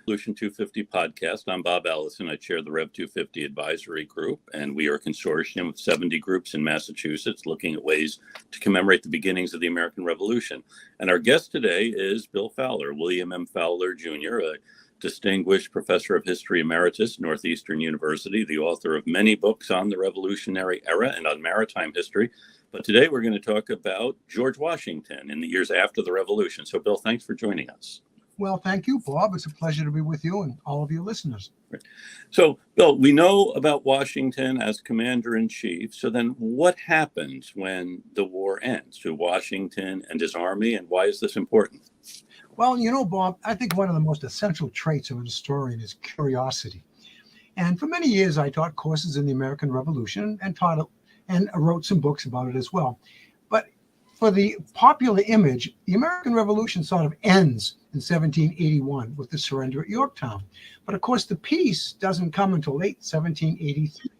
Revolution 250 podcast. I'm Bob Allison. I chair the Rev 250 advisory group, and we are a consortium of 70 groups in Massachusetts looking at ways to commemorate the beginnings of the American Revolution. And our guest today is Bill Fowler, William M. Fowler, Jr., a distinguished Professor of History Emeritus, Northeastern University, the author of many books on the Revolutionary era and on maritime history. But today we're going to talk about George Washington in the years after the Revolution. So, Bill, thanks for joining us. Well, thank you, Bob. It's a pleasure to be with you and all of your listeners. So, Bill, we know about Washington as commander-in-chief. So then what happens when the war ends to Washington and his army, and why is this important? Well, you know, Bob, I think one of the most essential traits of a historian is curiosity. And for many years, I taught courses in the American Revolution and wrote some books about it as well. But for the popular image, the American Revolution sort of ends in 1781 with the surrender at Yorktown. But of course, the peace doesn't come until late 1783.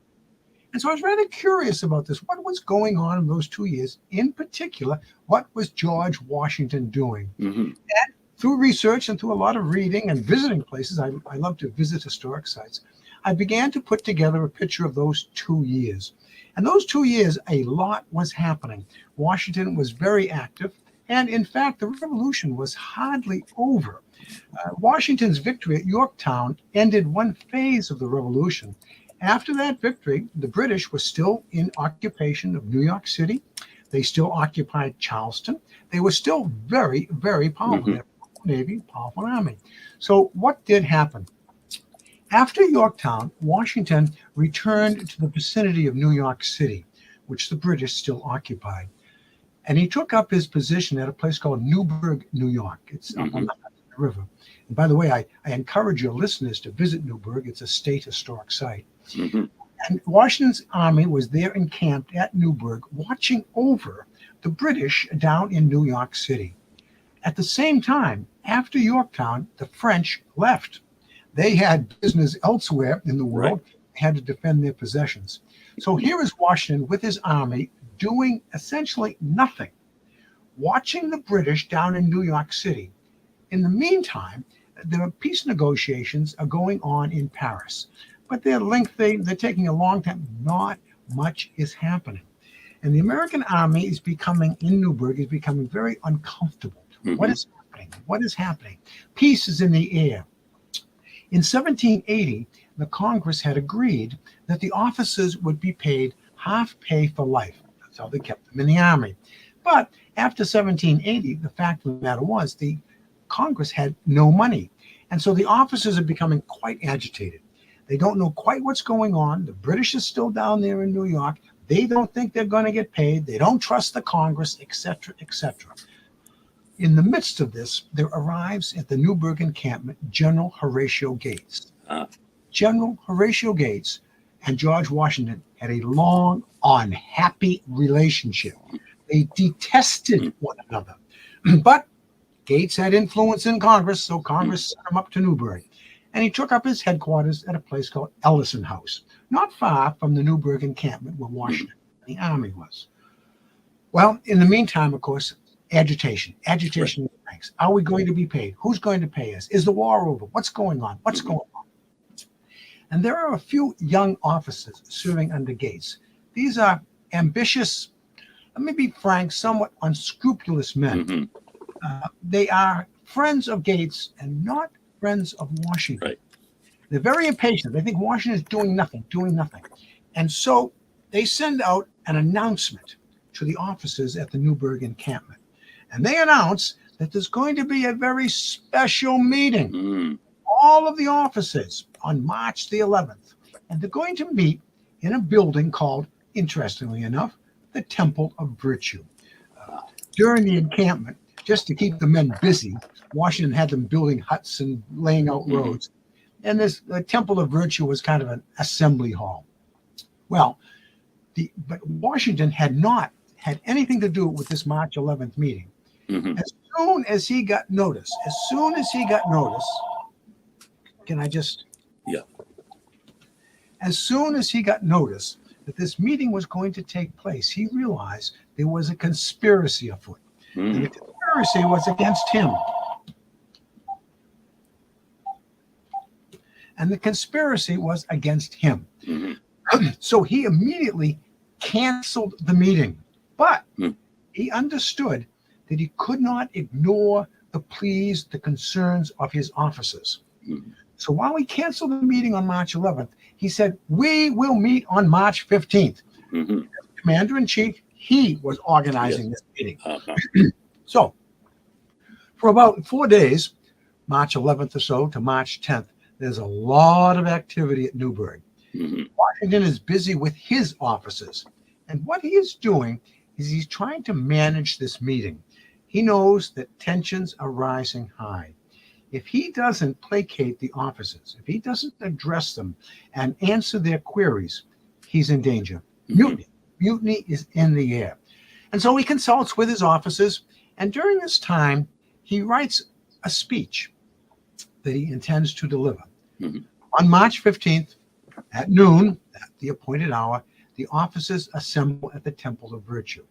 And so I was rather curious about this. What was going on in those 2 years? In particular, what was George Washington doing? Mm-hmm. And through research and through a lot of reading and visiting places, I love to visit historic sites, I began to put together a picture of those 2 years. And those 2 years, a lot was happening. Washington was very active. And in fact, the revolution was hardly over. Washington's victory at Yorktown ended one phase of the revolution. After that victory, the British were still in occupation of New York City. They still occupied Charleston. They were still very, very powerful. Mm-hmm. They had a powerful navy, powerful army. So what did happen? After Yorktown, Washington returned to the vicinity of New York City, which the British still occupied. And he took up his position at a place called Newburgh, New York. It's up on the river. And by the way, I encourage your listeners to visit Newburgh. It's a state historic site. Mm-hmm. And Washington's army was there encamped at Newburgh, watching over the British down in New York City. At the same time, after Yorktown, the French left. They had business elsewhere in the world, had to defend their possessions. So here is Washington with his army doing essentially nothing, watching the British down in New York City. In the meantime, the peace negotiations are going on in Paris, but they're lengthy, they're taking a long time. Not much is happening. And the American army is becoming very uncomfortable. Mm-hmm. What is happening? What is happening? Peace is in the air. In 1780, the Congress had agreed that the officers would be paid half pay for life. That's how they kept them in the army. But after 1780, the fact of the matter was the Congress had no money. And so the officers are becoming quite agitated. They don't know quite what's going on. The British are still down there in New York. They don't think they're going to get paid. They don't trust the Congress, etc., etc. In the midst of this, there arrives at the Newburgh encampment General Horatio Gates. General Horatio Gates and George Washington had a long, unhappy relationship. They detested one another. But Gates had influence in Congress, so Congress sent him up to Newburgh. And he took up his headquarters at a place called Ellison House, not far from the Newburgh encampment where Washington and the army was. Well, in the meantime, of course, agitation in the ranks. Are we going to be paid? Who's going to pay us? Is the war over? What's going on? What's going on? And there are a few young officers serving under Gates. These are ambitious, let me be frank, somewhat unscrupulous men. Mm-hmm. They are friends of Gates and not friends of Washington. Right. They're very impatient. They think Washington is doing nothing. And so they send out an announcement to the officers at the Newburgh encampment. And they announce that there's going to be a very special meeting. Mm. All of the officers on March the 11th. And they're going to meet in a building called, interestingly enough, the Temple of Virtue. During the encampment, just to keep the men busy, Washington had them building huts and laying out roads. And the Temple of Virtue was kind of an assembly hall. Well, but Washington had not had anything to do with this March 11th meeting. Mm-hmm. As soon as he got notice, can I just? Yeah. As soon as he got notice that this meeting was going to take place, he realized there was a conspiracy afoot. Mm. And the conspiracy was against him. and the conspiracy was against him. Mhm. So he immediately canceled the meeting. But Hmm. he understood that he could not ignore the pleas, the concerns of his officers. Mhm. So while he canceled the meeting on March 11th, he said, "We will meet on March 15th. Mhm. Commander-in-Chief, he was organizing Yes. this meeting. Uh-huh. So for about 4 days, March 11th or so to March 10th, there's a lot of activity at Newburgh. Mhm. Washington is busy with his officers. And what he is doing is he's trying to manage this meeting. He knows that tensions are rising high. If he doesn't placate the officers, if he doesn't address them and answer their queries, he's in danger. Mhm. Mutiny. Mutiny is in the air. And so he consults with his officers. And during this time, he writes a speech that he intends to deliver. Mhm. On March 15th, at noon, at the appointed hour, the officers assemble at the Temple of Virtue.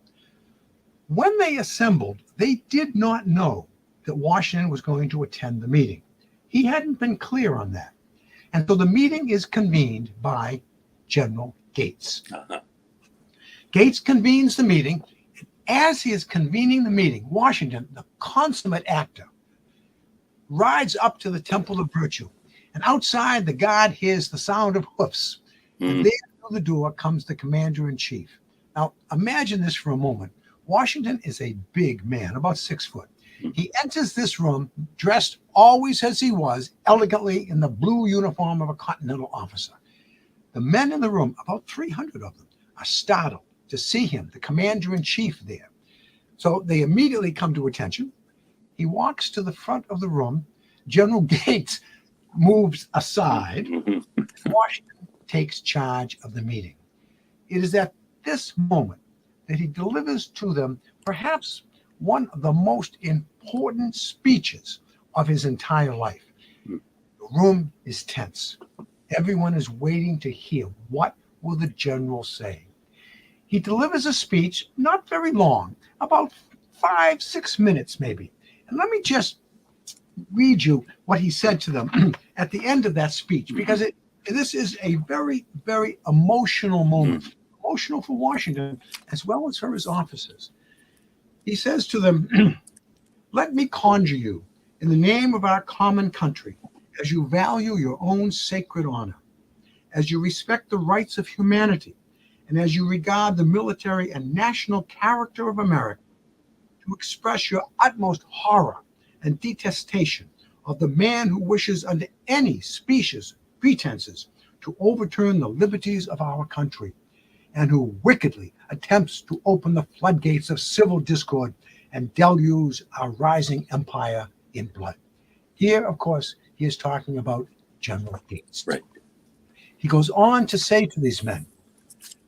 When they assembled, they did not know that Washington was going to attend the meeting. He hadn't been clear on that. And so the meeting is convened by General Gates. Uh-huh. Gates convenes the meeting. And as he is convening the meeting, Washington, the consummate actor, rides up to the Temple of Virtue. And outside, the guard hears the sound of hoofs. And Mhm. there through the door comes the commander-in-chief. Now, imagine this for a moment. Washington is a big man, about 6 foot. He enters this room dressed always as he was, elegantly in the blue uniform of a Continental officer. The men in the room, about 300 of them, are startled to see him, the commander-in-chief, there. So they immediately come to attention. He walks to the front of the room. General Gates moves aside. Mhm. Washington takes charge of the meeting. It is at this moment that he delivers to them perhaps one of the most important speeches of his entire life. The room is tense. Everyone is waiting to hear what will the general say. He delivers a speech, not very long, about 5-6 minutes maybe. And let me just read you what he said to them at the end of that speech, because this is a very, very emotional moment, emotional for Washington as well as for his officers. He says to them, "Let me conjure you in the name of our common country, as you value your own sacred honor, as you respect the rights of humanity, and as you regard the military and national character of America, to express your utmost horror and detestation of the man who wishes under any specious pretenses to overturn the liberties of our country, and who wickedly attempts to open the floodgates of civil discord and deluge our rising empire in blood." Here, of course, he is talking about General Gates. Right. He goes on to say to these men,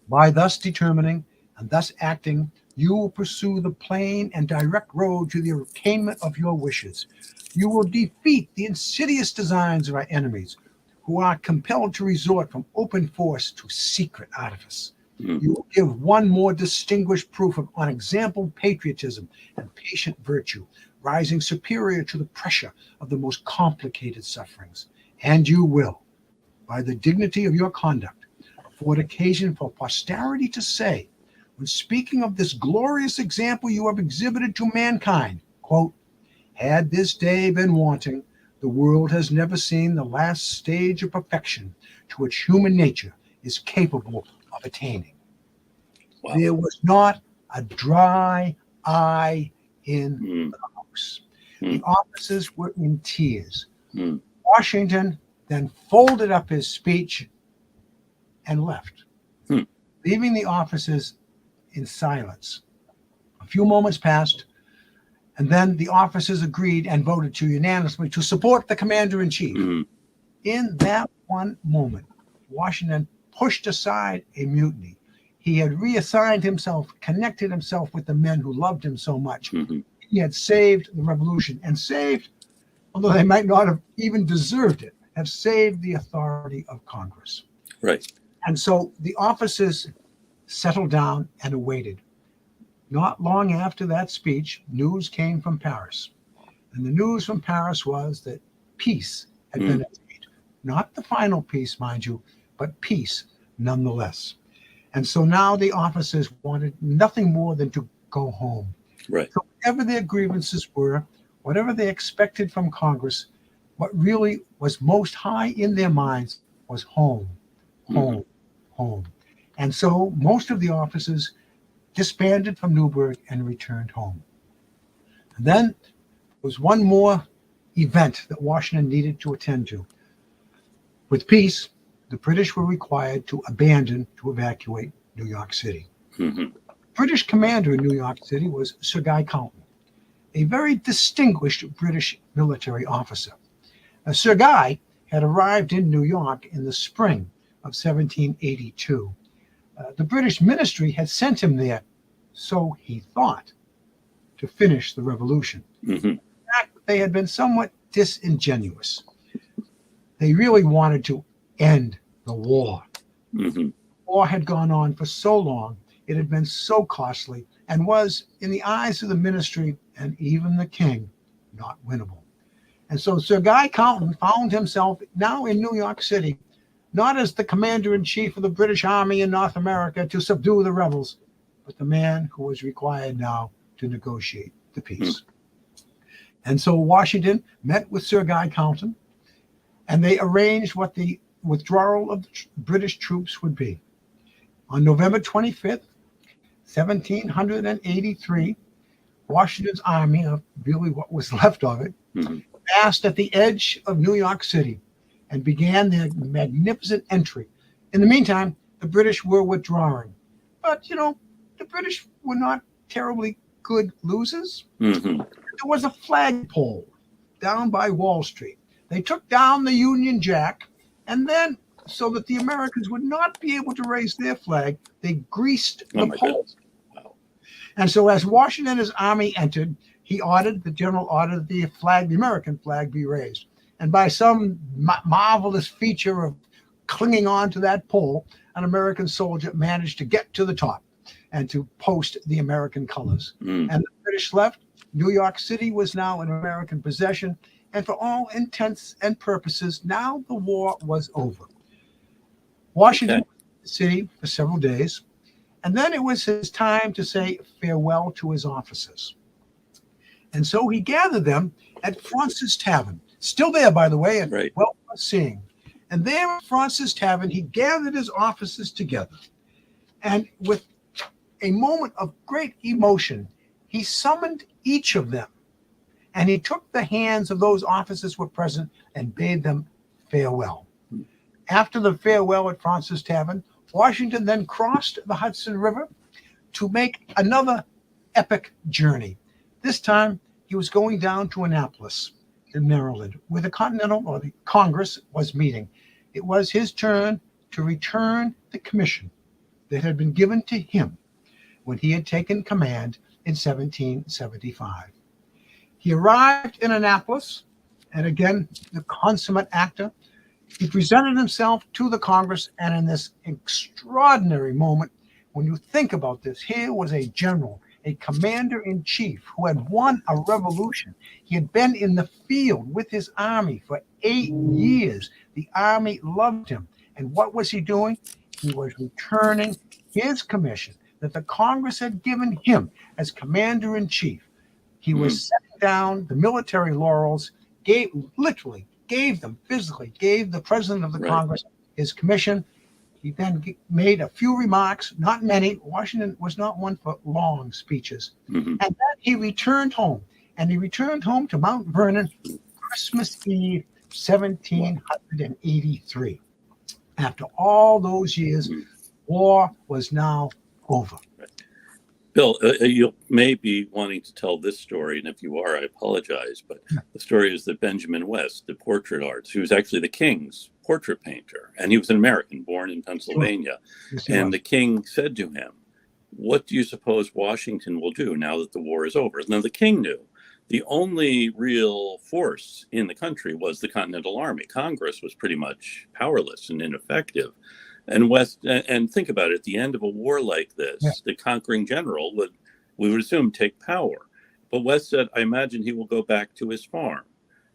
"By thus determining and thus acting, you will pursue the plain and direct road to the attainment of your wishes. You will defeat the insidious designs of our enemies, who are compelled to resort from open force to secret artifice. Mhm. You will give one more distinguished proof of unexampled patriotism and patient virtue, rising superior to the pressure of the most complicated sufferings. And you will, by the dignity of your conduct, afford occasion for posterity to say, when speaking of this glorious example you have exhibited to mankind, quote, had this day been wanting, the world has never seen the last stage of perfection to which human nature is capable of attaining." Wow. There was not a dry eye in Mhm. the house. Hmm. The officers were in tears. Hmm. Washington then folded up his speech and left, Hmm. leaving the officers in silence. A few moments passed, and then the officers agreed and voted to unanimously to support the commander-in-chief. Mhm. In that one moment, Washington pushed aside a mutiny. He had reassigned himself, connected himself with the men who loved him so much. Mhm. He had saved the revolution, and saved, although they might not have even deserved it, have saved the authority of Congress. Right. And so the officers settled down and awaited. Not long after that speech, news came from Paris. And the news from Paris was that peace had been attained. not the final peace, mind you, but peace nonetheless. And so now the officers wanted nothing more than to go home. Right. So whatever their grievances were, whatever they expected from Congress, what really was most high in their minds was home, home, home. And so most of the officers disbanded from Newburgh and returned home. And then there was one more event that Washington needed to attend to. With peace, the British were required to evacuate New York City. Mm-hmm. British commander in New York City was Sir Guy Countment, a very distinguished British military officer. Sir Guy had arrived in New York in the spring of 1782. The British ministry had sent him there, so he thought, to finish the revolution. Mm-hmm. In fact, they had been somewhat disingenuous. They really wanted to end the war. Mm-hmm. The war had gone on for so long, it had been so costly, and was, in the eyes of the ministry and even the king, not winnable. And so Sir Guy Countment found himself now in New York City, not as the commander-in-chief of the British Army in North America to subdue the rebels, but the man who was required now to negotiate the peace. And so Washington met with Sir Guy Countment, and they arranged what the withdrawal of the British troops would be. On November 25th, 1783, Washington's army, really what was left of it, passed at the edge of New York City and began their magnificent entry. In the meantime, the British were withdrawing. But, the British were not terribly good losers. Mm-hmm. There was a flagpole down by Wall Street. They took down the Union Jack, and then, so that the Americans would not be able to raise their flag, they greased the pole. Wow. And so as Washington and his army entered, the general ordered the American flag be raised. And by some marvelous feature of clinging on to that pole, an American soldier managed to get to the top and to post the American colors. And the British left. New York City was now in American possession. And for all intents and purposes, now the war was over. Washington was in the city for several days. And then it was his time to say farewell to his officers. And so he gathered them at Fraunces Tavern, still there, by the way, and well worth seeing. And there at Fraunces Tavern, he gathered his officers together. And with a moment of great emotion, he summoned each of them. And he took the hands of those officers who were present and bade them farewell. After the farewell at Fraunces Tavern, Washington then crossed the Hudson River to make another epic journey. This time, he was going down to Annapolis in Maryland, where the Congress was meeting. It was his turn to return the commission that had been given to him when he had taken command in 1775. He arrived in Annapolis, and again, the consummate actor, he presented himself to the Congress, and in this extraordinary moment, when you think about this, here was a general, a commander-in-chief who had won a revolution. He had been in the field with his army for 8 years. The army loved him. And what was he doing? He was returning his commission that the Congress had given him as commander-in-chief. He was setting down the military laurels, gave the president of the Congress his commission. He then made a few remarks, not many. Washington was not one for long speeches. And then he returned home. And he returned home to Mount Vernon Christmas Eve, 1783. After all those years, war was now over. Bill, you may be wanting to tell this story, and if you are, I apologize, but the story is that Benjamin West, the portrait artist, who was actually the king's portrait painter, and he was an American born in Pennsylvania, and the king said to him, "What do you suppose Washington will do now that the war is over?" Now, the king knew the only real force in the country was the Continental Army. Congress was pretty much powerless and ineffective. And think about it, at the end of a war like this, the conquering general we would assume, take power. But West said, "I imagine he will go back to his farm."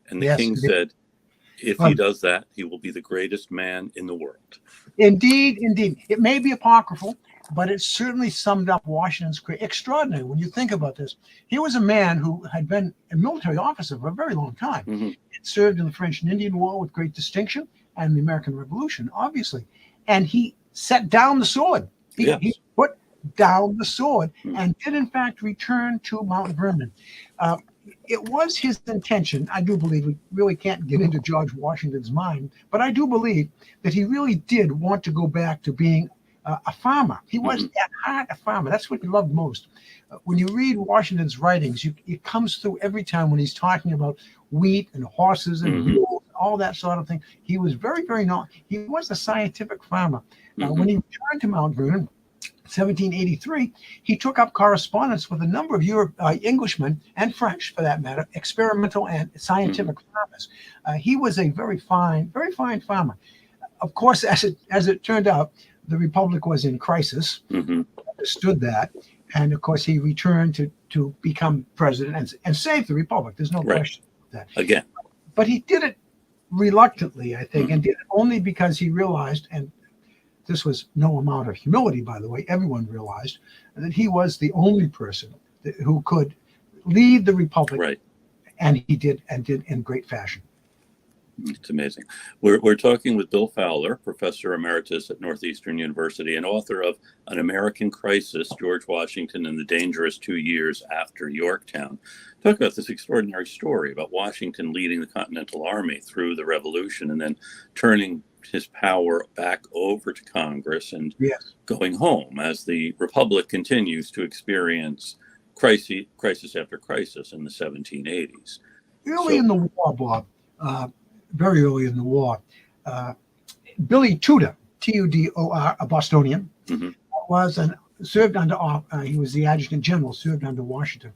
And the king said, If he does that, he will be the greatest man in the world. Indeed, indeed. It may be apocryphal, but it certainly summed up Washington's career. Extraordinary when you think about this. He was a man who had been a military officer for a very long time. Mm-hmm. He served in the French and Indian War with great distinction and the American Revolution, obviously. And he set down the sword. He put down the sword and did, in fact, return to Mount Vernon. It was his intention, I do believe, we really can't get into George Washington's mind, but I do believe that he really did want to go back to being a farmer. He was at heart a farmer. That's what he loved most. When you read Washington's writings, it comes through every time when he's talking about wheat and horses and mules, all that sort of thing. He was very, very he was a scientific farmer. When he returned to Mount Vernon, 1783, he took up correspondence with a number of Englishmen and French, for that matter, experimental and scientific farmers. He was a very fine farmer. Of course, as it turned out, the Republic was in crisis. Understood that, and of course, he returned to become president and save the Republic. There's no question about that. Again, but he did it reluctantly, I think, and did it only because he realized, and this was no amount of humility, by the way, everyone realized that he was the only person who could lead the Republic, and he did in great fashion. It's amazing. We're talking with Bill Fowler, Professor Emeritus at Northeastern University and author of An American Crisis, George Washington and the Dangerous 2 Years After Yorktown. Talk about this extraordinary story about Washington leading the Continental Army through the Revolution and then turning his power back over to Congress and going home as the Republic continues to experience crisis after crisis in the 1780s. Early in the war, Bob, very early in the war, Billy Tudor, Tudor, a Bostonian, served under. He was the adjutant general, served under Washington,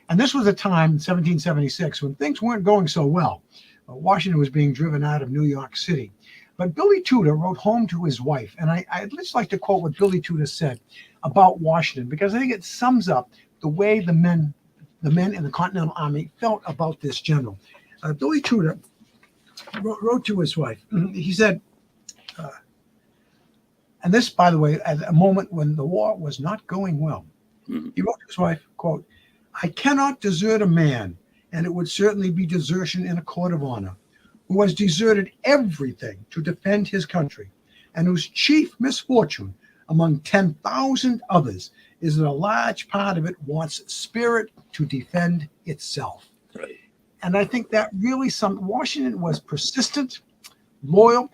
and this was a time, 1776, when things weren't going so well. Washington was being driven out of New York City, but Billy Tudor wrote home to his wife, and I'd just like to quote what Billy Tudor said about Washington, because I think it sums up the way the men in the Continental Army felt about this general. Billy Tudor wrote to his wife. He said, and this, by the way, at a moment when the war was not going well, he wrote to his wife, quote, "I cannot desert a man, and it would certainly be desertion in a court of honor, who has deserted everything to defend his country, and whose chief misfortune among 10,000 others is that a large part of it wants spirit to defend itself." Right. And I think that really Washington was persistent, loyal.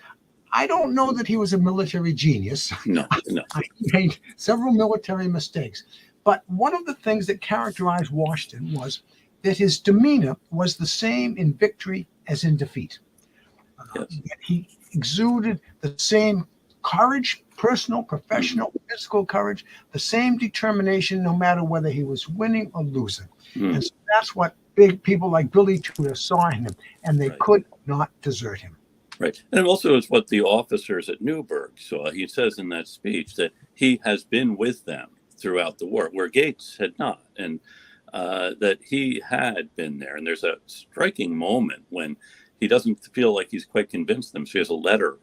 I don't know that he was a military genius. No. He made several military mistakes. But one of the things that characterized Washington was that his demeanor was the same in victory as in defeat. He exuded the same courage, personal, professional, physical courage, the same determination, no matter whether he was winning or losing. And so that's what big people like Billy Tudor saw in him, and they could not desert him. Right. And also it's what the officers at Newburgh saw. He says in that speech that he has been with them throughout the war, where Gates had not, and that he had been there. And there's a striking moment when he doesn't feel like he's quite convinced them. So he has a letter.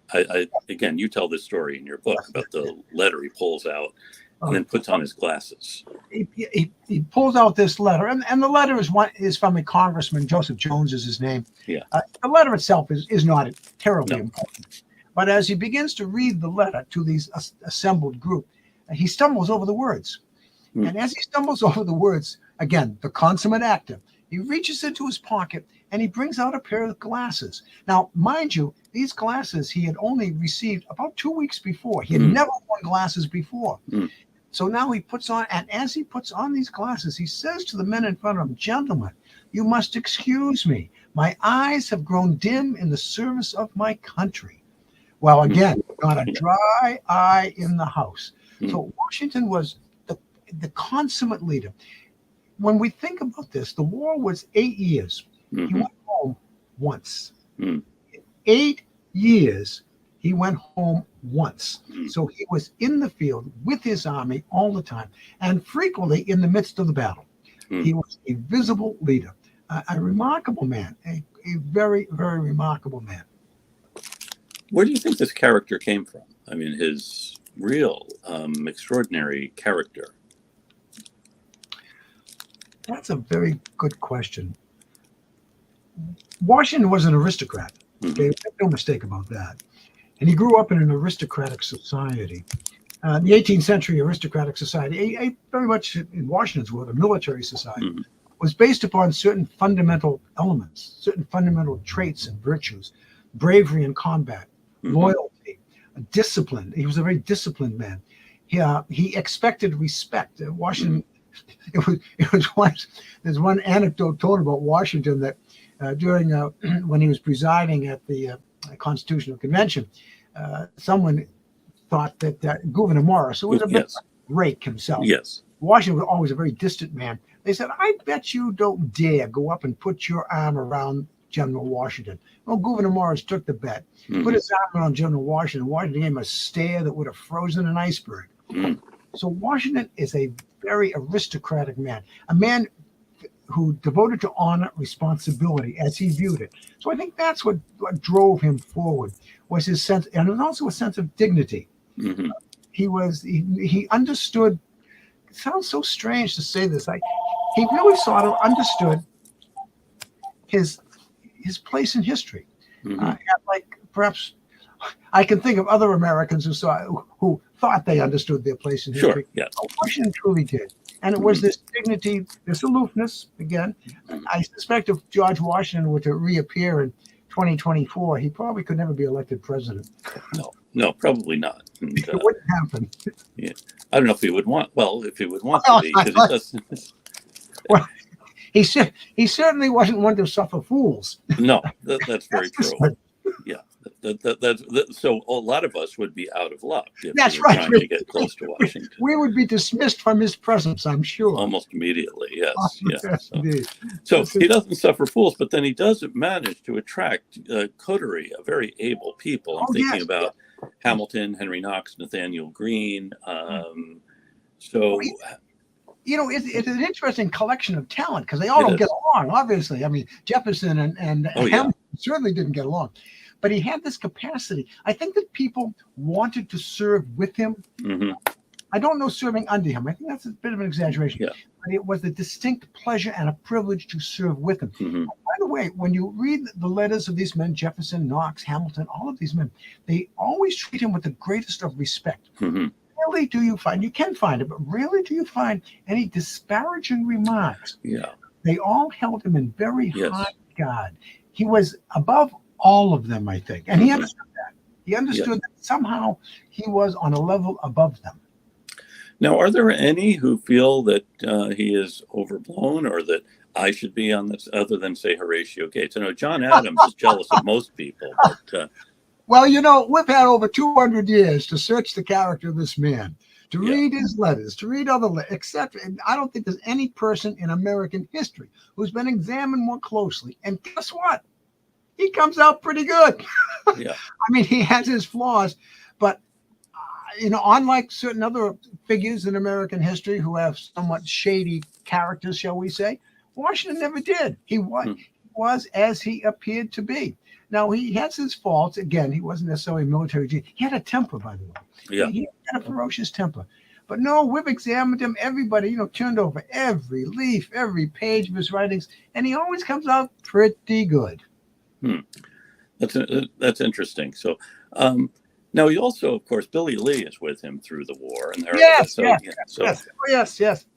Again, you tell this story in your book about the letter he pulls out and then puts on his glasses. He pulls out this letter, and the letter is from a congressman. Joseph Jones is his name. Yeah. The letter itself is not terribly important. But as he begins to read the letter to these assembled group, he stumbles over the words. And as he stumbles over the words, again, the consummate actor, he reaches into his pocket and he brings out a pair of glasses. Now, mind you, these glasses he had only received about 2 weeks before. He had never worn glasses before. So now he puts on, and as he puts on these glasses, he says to the men in front of him, "Gentlemen, you must excuse me. My eyes have grown dim in the service of my country." Well, again, not a dry eye in the house. So Washington was the consummate leader. When we think about this, the war was 8 years. He went home once. 8 years, he went home once. So he was in the field with his army all the time, and frequently in the midst of the battle. He was a visible leader, a remarkable man, a very, very remarkable man. Where do you think this character came from? I mean, his real extraordinary character. That's a very good question. Washington was an aristocrat. Okay, make no mistake about that. And he grew up in an aristocratic society. The 18th century aristocratic society, very much in Washington's world, a military society, was based upon certain fundamental elements, certain fundamental traits and virtues: bravery in combat, loyalty, discipline. He was a very disciplined man. He expected respect. Washington. It was once. There's one anecdote told about Washington that during when he was presiding at the Constitutional Convention, someone thought that Gouverneur Morris, who was a bit rake himself, Washington was always a very distant man. They said, "I bet you don't dare go up and put your arm around General Washington." Well, Gouverneur Morris took the bet, put his arm around General Washington. Washington gave him a stare that would have frozen an iceberg. So Washington is a very aristocratic man, a man who devoted to honor, responsibility as he viewed it. So I think that's what drove him forward, was his sense, and also a sense of dignity. He understood. It sounds so strange to say this. He really sort of understood his place in history. Like perhaps I can think of other Americans who thought they understood their place in history. Washington truly did. And it was this dignity, this aloofness. Again, I suspect if George Washington were to reappear in 2024, he probably could never be elected president. No, probably not. And, it wouldn't happen. I don't know if he would want. Well, if he would want to be, because he doesn't. Well, he certainly wasn't one to suffer fools. No, that's very true. Yeah. So a lot of us would be out of luck if we were trying to get close to Washington. We would be dismissed from his presence, I'm sure. Almost immediately, yes. So he doesn't suffer fools, but then he does manage to attract a coterie of very able people. I'm thinking about Hamilton, Henry Knox, Nathaniel Greene. It's an interesting collection of talent because they all don't get along, obviously. I mean, Jefferson and Hamilton certainly didn't get along. But he had this capacity. I think that people wanted to serve with him. I don't know serving under him. I think that's a bit of an exaggeration. But it was a distinct pleasure and a privilege to serve with him. By the way, when you read the letters of these men, Jefferson, Knox, Hamilton, all of these men, they always treat him with the greatest of respect. Rarely do you find, you can find it, but rarely do you find any disparaging remarks. They all held him in very high regard. He was above all of them, I think. And he understood that. He understood that somehow he was on a level above them. Now, are there any who feel that he is overblown or that I should be on this, other than, say, Horatio Gates? I know John Adams is jealous of most people. But, well, we've had over 200 years to search the character of this man, to read his letters, to read other letters, etc. And I don't think there's any person in American history who's been examined more closely. And guess what? He comes out pretty good. I mean, he has his flaws, but unlike certain other figures in American history who have somewhat shady characters, shall we say, Washington never did. He was as he appeared to be. Now, he has his faults. Again, he wasn't necessarily a military genius. He had a temper, by the way. He had a ferocious temper. But no, we've examined him. Everybody, turned over every leaf, every page of his writings, and he always comes out pretty good. That's interesting. So now he also, of course, Billy Lee is with him through the war. And yes.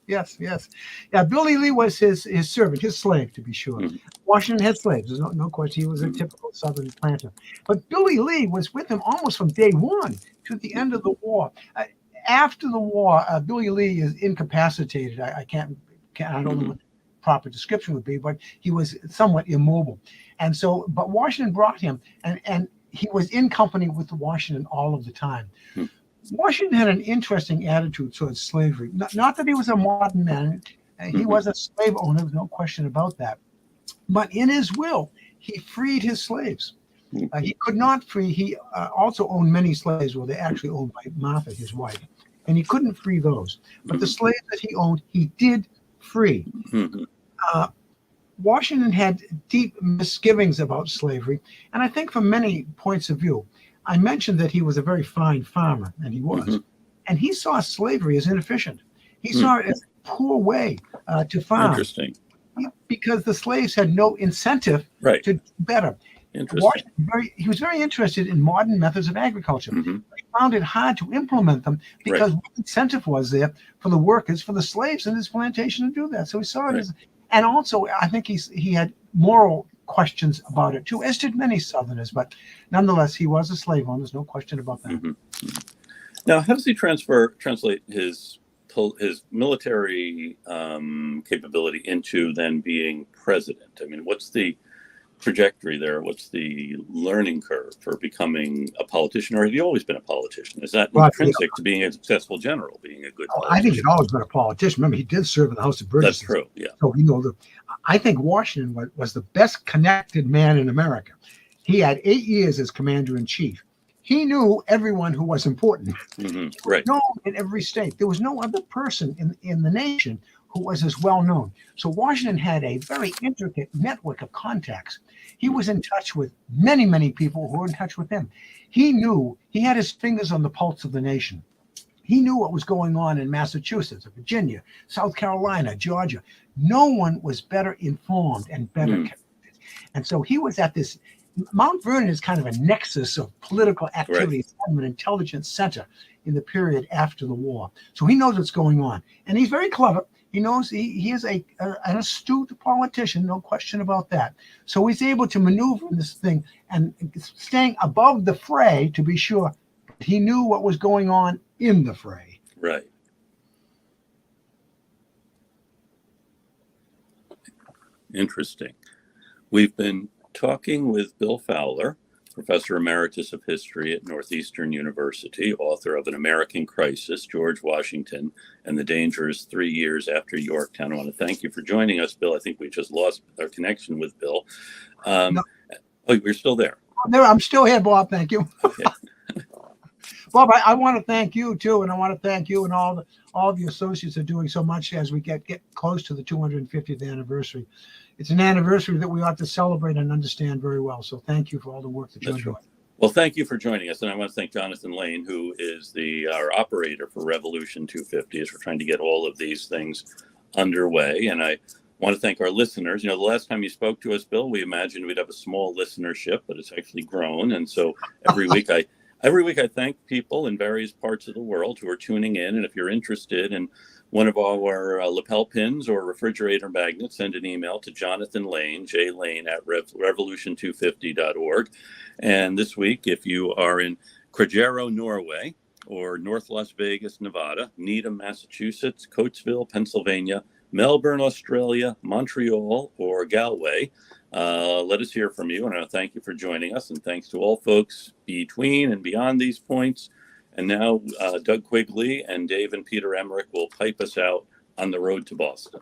Yeah, Billy Lee was his servant, his slave, to be sure. Washington had slaves. There's no question. He was a typical Southern planter. But Billy Lee was with him almost from day one to the end of the war. After the war, Billy Lee is incapacitated. I don't know what the proper description would be, but he was somewhat immobile. And so, but Washington brought him, and he was in company with Washington all of the time. Washington had an interesting attitude towards slavery. Not that he was a modern man. He was a slave owner, there's no question about that. But in his will, he freed his slaves. He could not free, he also owned many slaves, well, they actually owned by Martha, his wife, and he couldn't free those. But the slaves that he owned, he did free. Washington had deep misgivings about slavery, and I think from many points of view. I mentioned that he was a very fine farmer, and he was. Mhm. And he saw slavery as inefficient. He saw it as a poor way to farm Interesting. because the slaves had no incentive Right. to do better. Interesting. He was very interested in modern methods of agriculture. Mhm. He found it hard to implement them because what incentive was there for the workers, for the slaves in his plantation to do that? So he saw it as, and also I think he had moral questions about it too, as did many Southerners. But nonetheless, he was a slave owner. There's no question about that. Mhm. Now, how does he translate his military capability into then being president? I mean, what's the trajectory there? What's the learning curve for becoming a politician, or have you always been a politician? Is that intrinsic to being a successful general, being a good politician? I think he'd always been a politician. Remember, he did serve in the House of Burgesses. That's true, yeah. So, I think Washington was the best connected man in America. He had 8 years as commander-in-chief. He knew everyone who was important. Mm-hmm. Right. Known in every state. There was no other person in the nation who was as well known. So Washington had a very intricate network of contacts. He was in touch with many, many people who were in touch with him. He knew, he had his fingers on the pulse of the nation. He knew what was going on in Massachusetts, Virginia, South Carolina, Georgia. No one was better informed and better connected. And so he was at this, Mount Vernon is kind of a nexus of political activity, kind of an intelligence center in the period after the war. So he knows what's going on. And he's very clever. He knows he is an astute politician, no question about that. So he's able to maneuver in this thing and staying above the fray, to be sure. He knew what was going on in the fray. Right. Interesting. We've been talking with Bill Fowler, Professor Emeritus of History at Northeastern University, author of An American Crisis, George Washington and the Dangerous 3 Years After Yorktown. I want to thank you for joining us, Bill. I think we just lost our connection with Bill. No. Oh, you're still there. I'm still here, Bob. Thank you. Okay. Bob, I want to thank you too, and I want to thank you and all the associates are doing so much as we get close to the 250th anniversary. It's an anniversary that we ought to celebrate and understand very well. So thank you for all the work that you're doing. Well, thank you for joining us. And I want to thank Jonathan Lane, who is our operator for Revolution 250, as we're trying to get all of these things underway. And I want to thank our listeners. The last time you spoke to us, Bill, we imagined we'd have a small listenership, but it's actually grown. And so every week I thank people in various parts of the world who are tuning in. And if you're interested in one of our lapel pins or refrigerator magnets, send an email to Jonathan Lane, jlane@revolution250.org. And this week, if you are in Kragero, Norway, or North Las Vegas, Nevada, Needham, Massachusetts, Coatesville, Pennsylvania, Melbourne, Australia, Montreal, or Galway, let us hear from you. And I thank you for joining us. And thanks to all folks between and beyond these points. And now Doug Quigley and Dave and Peter Emmerich will pipe us out on the road to Boston.